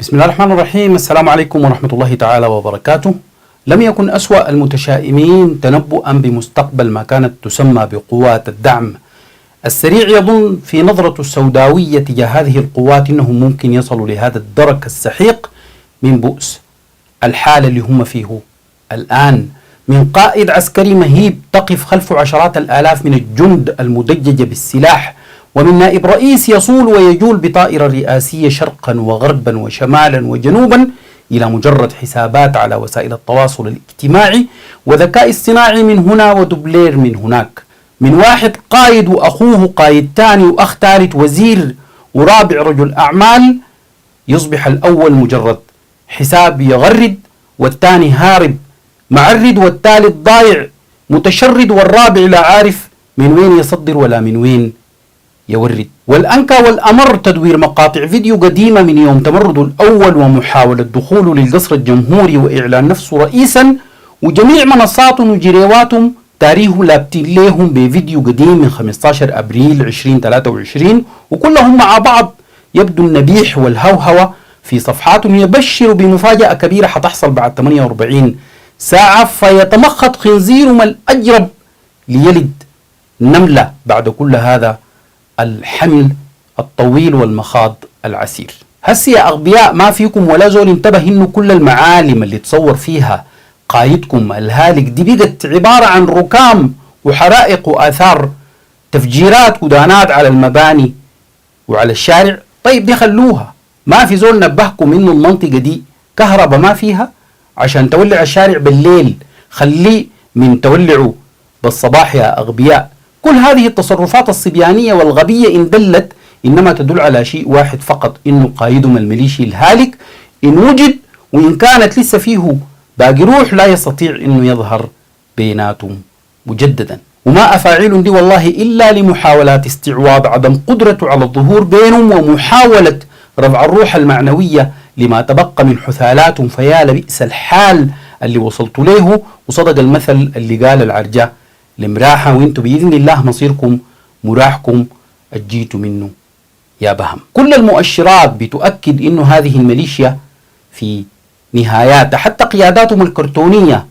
بسم الله الرحمن الرحيم. السلام عليكم ورحمة الله تعالى وبركاته. لم يكن أسوأ المتشائمين تنبؤا بمستقبل ما كانت تسمى بقوات الدعم السريع يظن في نظرة السوداوية تجاه هذه القوات أنهم ممكن يصلوا لهذا الدرك السحيق من بؤس الحالة اللي هم فيه الآن، من قائد عسكري مهيب تقف خلفه عشرات الآلاف من الجند المدججة بالسلاح، ومن نائب رئيس يصول ويجول بطائرة رئاسية شرقا وغربا وشمالا وجنوبا إلى مجرد حسابات على وسائل التواصل الاجتماعي وذكاء اصطناعي من هنا ودبلير من هناك، من واحد قائد وأخوه قائد ثاني وأخ ثالث وزير ورابع رجل أعمال، يصبح الأول مجرد حساب يغرد والثاني هارب معرد والثالث ضايع متشرد والرابع لا عارف من وين يصدر ولا من وين يورد. والأنكى والأمر تدوير مقاطع فيديو قديمة من يوم تمرده الأول ومحاولة دخوله للقصر الجمهوري وإعلان نفسه رئيسا، وجميع منصاتهم وجريواتهم تاريخهم لابتين لهم بفيديو قديم من 15 أبريل 2023، وكلهم مع بعض يبدو النبيح والهوهوة في صفحاتهم يبشروا بمفاجأة كبيرة حتحصل بعد 48 ساعة، فيتمخض خنزيرهم الأجرب ليلد نملة بعد كل هذا الحمل الطويل والمخاض العسير. هسي يا أغبياء ما فيكم ولا زول انتبه إنه كل المعالم اللي تصور فيها قايدكم الهالك دي بقت عبارة عن ركام وحرائق وآثار تفجيرات ودانات على المباني وعلى الشارع. طيب دي خلوها، ما في زول نبهكم إنه المنطقة دي كهرباء ما فيها عشان تولع الشارع بالليل، خليه من تولعوا بالصباح يا أغبياء. كل هذه التصرفات الصبيانية والغبية إن دلت إنما تدل على شيء واحد فقط، إنه قائدهم الميليشي الهالك إن وجد وإن كانت لسه فيه باقي روح لا يستطيع إنه يظهر بيناتهم مجددا. وما أفاعيل دي والله إلا لمحاولات استعواض عدم قدرته على الظهور بينهم ومحاولة رفع الروح المعنوية لما تبقى من حثالاتهم، فيا لبئس الحال اللي وصلت له. وصدق المثل اللي قال العرجاء لمراحة وانتوا بإذن الله مصيركم مراحكم أجيتوا منه يا بهم. كل المؤشرات بتؤكد إنه هذه الميليشيا في نهاياتها حتى قياداتهم الكرتونية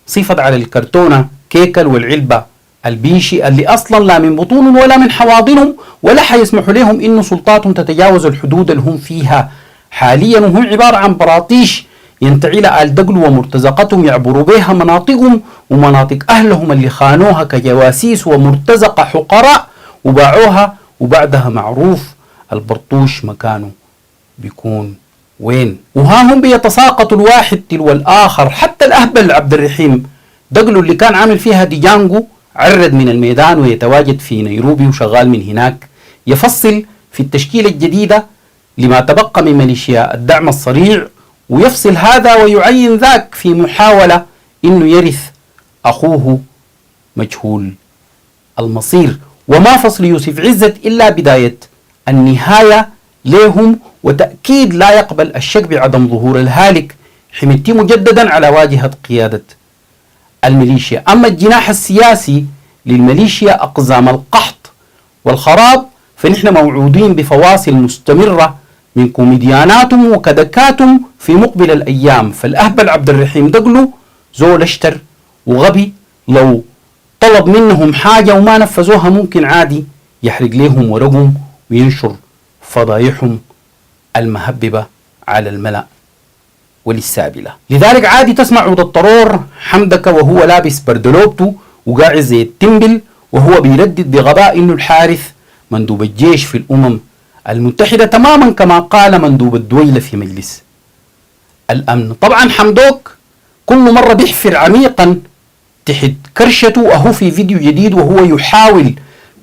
صفت على الكرتونة كيكل والعلبة البيشي اللي أصلا لا من بطونهم ولا من حواضنهم ولا حيسمحوا لهم إنه سلطاتهم تتجاوز الحدود اللي هم فيها حاليا، وهم عبارة عن براطيش ينتعي لآل دقل ومرتزقتهم يعبروا بها مناطقهم ومناطق أهلهم اللي خانوها كجواسيس ومرتزقة حقراء وباعوها، وبعدها معروف البرطوش مكانه بيكون وين. وها هم بيتساقطوا الواحد تلو الآخر، حتى الأهبل عبد الرحيم دقلو اللي كان عامل فيها ديجانجو عرد من الميدان ويتواجد في نيروبي وشغال من هناك يفصل في التشكيلة الجديدة لما تبقى من ميليشيا الدعم الصريع، ويفصل هذا ويعين ذاك في محاولة إنه يرث أخوه مجهول المصير. وما فصل يوسف عزت إلا بداية النهاية لهم وتأكيد لا يقبل الشك بعدم ظهور الهالك حميتي مجددا على واجهة قيادة الميليشيا. أما الجناح السياسي للميليشيا أقزام القحط والخراب فنحن موعودين بفواصل مستمرة من كوميدياناتهم وكدكاتهم في مقبل الأيام. فالأهبل عبد الرحيم دقلو زول اشتر وغبي، لو طلب منهم حاجة وما نفذوها ممكن عادي يحرق لهم ورقهم وينشر فضايحهم المهببة على الملأ وللسابلة. لذلك عادي تسمع عود الطرور حمدك وهو لابس بردلوبته وقاعد زي التنبل وهو بيردد بغباء إنه الحارث مندوب الجيش في الأمم المتحدة تماما كما قال مندوب الدويلة في مجلس الأمن. طبعا حمدوك كل مرة بيحفر عميقا تحت كرشته أهو في فيديو جديد وهو يحاول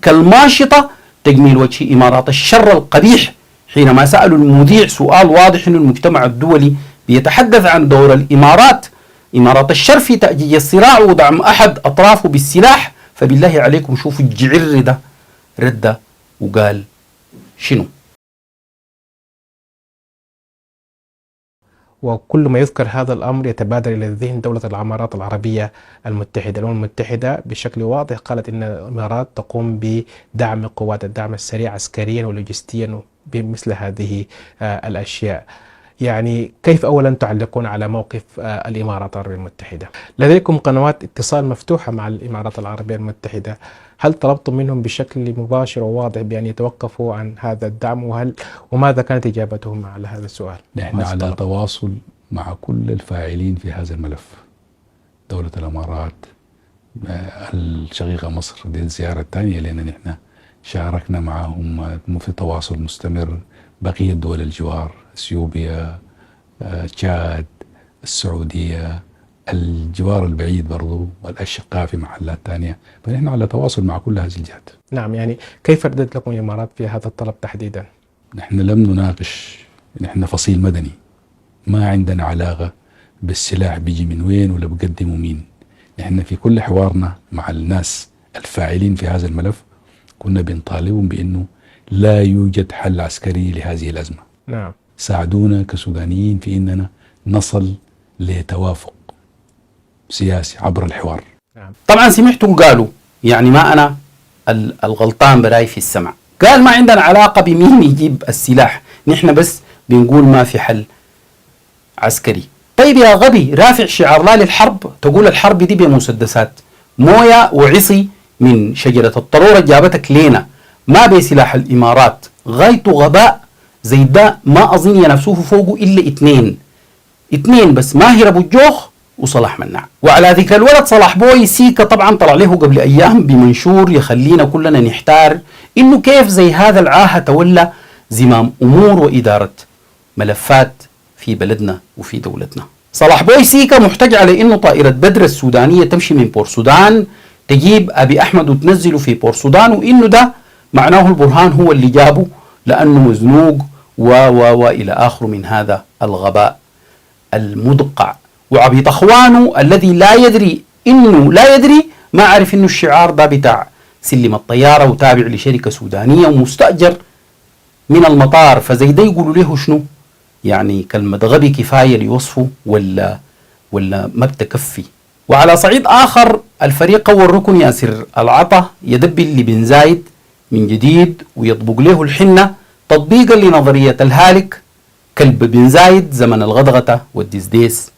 كالماشطة تجميل وجه إمارات الشر القبيح حينما سألوا المذيع سؤال واضح أن المجتمع الدولي بيتحدث عن دور الإمارات إمارات الشر في تأجيج الصراع ودعم أحد أطرافه بالسلاح. فبالله عليكم شوفوا الجعر ده رد وقال شنو. وكل ما يذكر هذا الأمر يتبادر إلى الذهن دولة الإمارات العربية المتحدة. الأمم المتحدة بشكل واضح قالت أن الإمارات تقوم بدعم قوات الدعم السريع عسكريا ولوجستيا بمثل هذه الأشياء. يعني كيف أولا تعلقون على موقف الإمارات العربية المتحدة؟ لديكم قنوات اتصال مفتوحة مع الإمارات العربية المتحدة، هل طلبتم منهم بشكل مباشر وواضح بأن يتوقفوا عن هذا الدعم، وماذا كانت إجابتهم على هذا السؤال؟ نحن على تواصل مع كل الفاعلين في هذا الملف، دولة الإمارات، الشقيقة مصر، دي الزيارة الثانية لأن نحن شاركنا معهم في تواصل مستمر، بقية دول الجوار، اثيوبيا، تشاد، السعودية، الجوار البعيد برضو، والأشقاء في محلات ثانية، فنحن على تواصل مع كل هذه الجهات. نعم، يعني كيف ردت لكم الإمارات في هذا الطلب تحديدا؟ نحن لم نناقش، نحن فصيل مدني، ما عندنا علاقة بالسلاح بيجي من وين ولا بقدمه مين. نحن في كل حوارنا مع الناس الفاعلين في هذا الملف كنا بنطالبهم بأنه لا يوجد حل عسكري لهذه الأزمة. نعم. ساعدونا كسودانيين في أننا نصل لتوافق سياسي عبر الحوار. نعم. طبعا سمعتوا قالوا، يعني ما أنا الغلطان براي في السمع، قال ما عندنا علاقة بمين يجيب السلاح، نحن بس بنقول ما في حل عسكري. طيب يا غبي، رافع شعار لا للحرب، تقول الحرب دي بمسدسات، موية وعصي من شجرة الطرورة جابتك لينا، ما بسلاح الإمارات. غايته غباء زي ده ما أظن ينافسوه فوقه إلا اتنين بس، ماهر أبو الجوخ وصلاح مناع. وعلى ذكر الولد صلاح بوي، سيكا طبعا طلع له قبل أيام بمنشور يخلينا كلنا نحتار إنه كيف زي هذا العاهة تولى زمام أمور وإدارة ملفات في بلدنا وفي دولتنا. صلاح بوي سيكا محتج على إنه طائرة بدر السودانية تمشي من بور سودان تجيب أبي أحمد وتنزله في بور سودان، وإنه ده معناه البرهان هو اللي جابه لأنه مزنوق وإلى آخر من هذا الغباء المدقع. وعبيط أخوانه الذي لا يدري ما عارف إنه الشعار ده بتاع سلم الطيارة وتابع لشركة سودانية ومستأجر من المطار، فزي ده يقولوا له شنو؟ يعني كلمة غبي كفاية ليوصفه ولا ما بتكفي. وعلى صعيد آخر، الفريق أول ركن ياسر العطا يدبل لبن زايد من جديد ويطبق له الحنة تطبيقا لنظرية الهالك كلب بن زايد زمن الغدغة والدسديس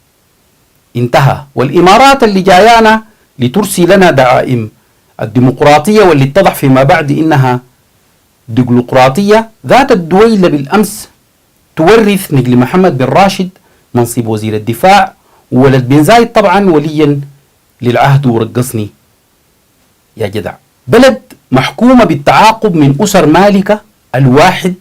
انتهى. والإمارات اللي جايانا لترسي لنا دعائم الديمقراطية واللي اتضح فيما بعد إنها ديمقراطية ذات الدويلة بالأمس تورث نجل محمد بن راشد منصب وزير الدفاع، وولد بن زايد طبعا وليا للعهد ورقصني يا جدع. بلد محكومة بالتعاقب من أسر مالكة الواحد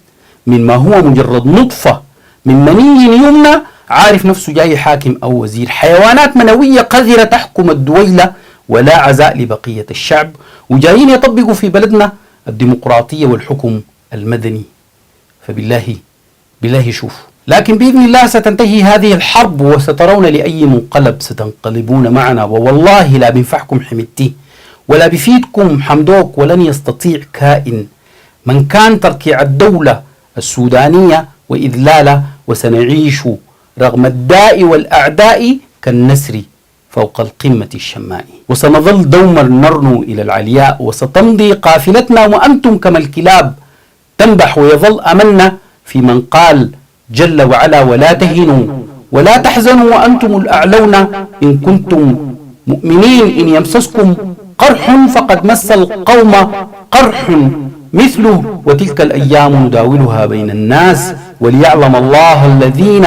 مما هو مجرد نطفة من مني يمنى عارف نفسه جاي حاكم أو وزير، حيوانات منوية قذرة تحكم الدويلة ولا عزاء لبقية الشعب، وجايين يطبقوا في بلدنا الديمقراطية والحكم المدني. بالله شوف. لكن بإذن الله ستنتهي هذه الحرب وسترون لأي منقلب ستنقلبون معنا، ووالله لا بنفعكم حمدتي ولا بفيدكم حمدوك، ولن يستطيع كائن من كان تركيع الدولة السودانية وإذلالها، وسنعيش رغم الداء والأعداء كالنسر فوق القمة الشماء، وسنظل دوما نرنو إلى العلياء، وستمضي قافلتنا وأنتم كما الكلاب تنبح، ويظل أملنا في من قال جل وعلا ولا تهنوا ولا تحزنوا وأنتم الأعلون إن كنتم مؤمنين، إن يمسسكم قرح فقد مس القوم قرح مثله وتلك الأيام نداولها بين الناس وليعلم الله الذين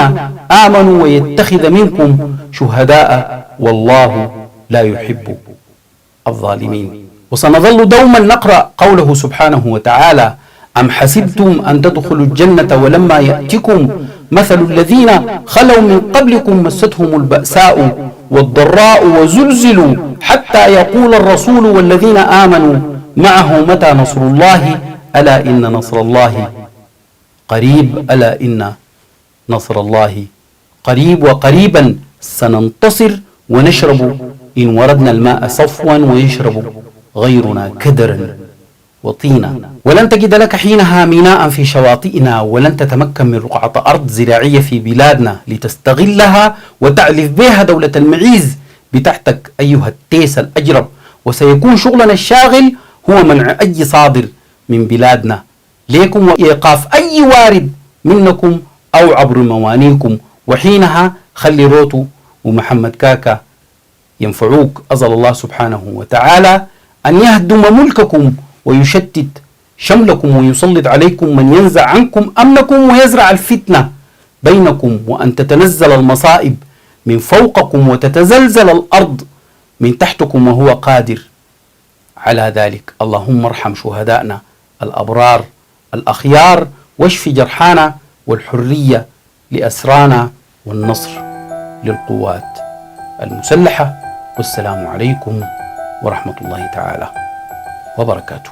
آمنوا ويتخذ منكم شهداء والله لا يحب الظالمين. وسنظل دوما نقرأ قوله سبحانه وتعالى أم حسبتم أن تدخلوا الجنة ولما يأتكم مثل الذين خلوا من قبلكم مستهم البأساء والضراء وزلزلوا حتى يقول الرسول والذين آمنوا معه متى نصر الله ألا إن نصر الله قريب، ألا إن نصر الله قريب، وقريبا سننتصر ونشرب إن وردنا الماء صفوا ويشرب غيرنا كدرا وطينا. ولن تجد لك حينها ميناء في شواطئنا، ولن تتمكن من رقعة أرض زراعية في بلادنا لتستغلها وتعلف بها دولة المعيز بتاعتك أيها التيس الأجرب. وسيكون شغلنا الشاغل هو منع أي صادر من بلادنا ليكم وإيقاف أي وارد منكم أو عبر موانيكم، وحينها خلي روتو ومحمد كاكا ينفعوك. أزل الله سبحانه وتعالى أن يهدم ملككم ويشتت شملكم ويسلط عليكم من ينزع عنكم أمنكم ويزرع الفتنة بينكم، وأن تتنزل المصائب من فوقكم وتتزلزل الأرض من تحتكم وهو قادر على ذلك. اللهم ارحم شهدائنا الأبرار الأخيار، واشف جرحانا، والحرية لأسرانا، والنصر للقوات المسلحة. والسلام عليكم ورحمة الله تعالى وبركاته.